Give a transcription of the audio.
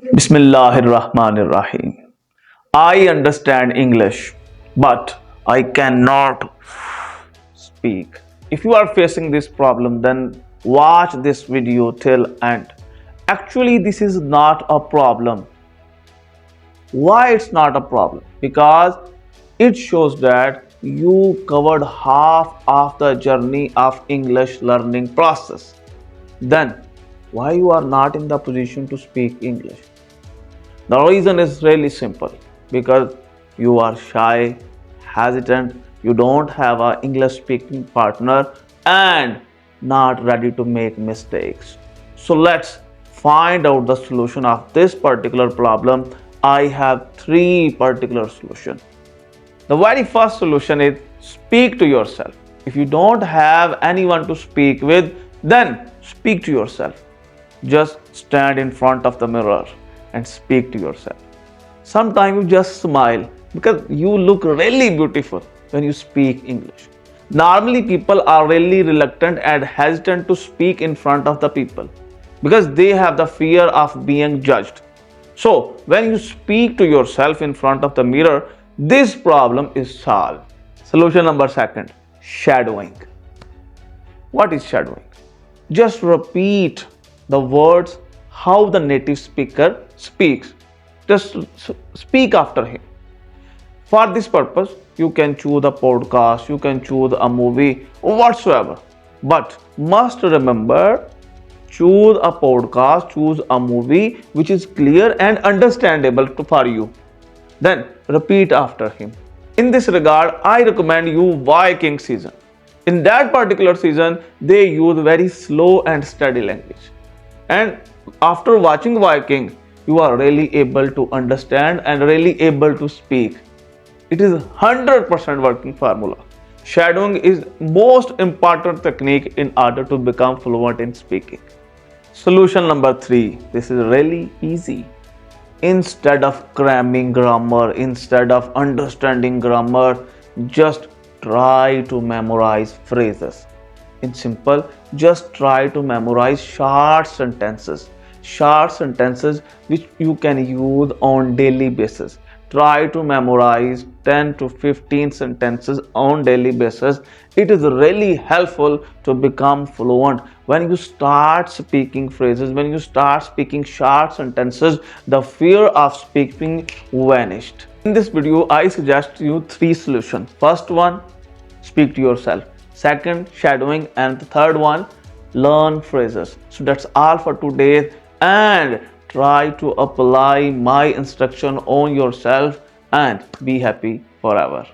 Bismillahirrahmanirrahim. I understand English, but I cannot speak. If you are facing this problem, then watch this video till end. Actually, this is not a problem. Why it's not a problem? Because it shows that you covered half of the journey of English learning process. Then why you are not in the position to speak English? The reason is really simple, because you are shy, hesitant, you don't have an English speaking partner and not ready to make mistakes. So let's find out the solution of this particular problem. I have three particular solutions. The very first solution is speak to yourself. If you don't have anyone to speak with, then speak to yourself. Just stand in front of the mirror and speak to yourself. Sometimes you just smile because you look really beautiful when you speak English. Normally, people are really reluctant and hesitant to speak in front of the people because they have the fear of being judged. So, when you speak to yourself in front of the mirror, this problem is solved. Solution number second, shadowing. What is shadowing? Just repeat the words how the native speaker speaks. Just speak after him. For this purpose, you can choose a podcast, you can choose a movie, whatsoever. But must remember, choose a podcast, choose a movie which is clear and understandable for you. Then repeat after him. In this regard, I recommend you Viking season. In that particular season, they use very slow and steady language. And after watching Viking, you are really able to understand and really able to speak. It is 100% working formula. Shadowing is most important technique in order to become fluent in speaking. Solution number 3. This is really easy. Instead of cramming grammar, instead of understanding grammar, just try to memorize phrases. In simple, just try to memorize short sentences which you can use on daily basis. Try to memorize 10 to 15 sentences on daily basis. It is really helpful to become fluent. When you start speaking phrases, when you start speaking short sentences, the fear of speaking vanished. In this video, I suggest you 3 solutions. First one, speak to yourself. Second, shadowing. And the third one, learn phrases. So that's all for today, and try to apply my instruction on yourself and be happy forever.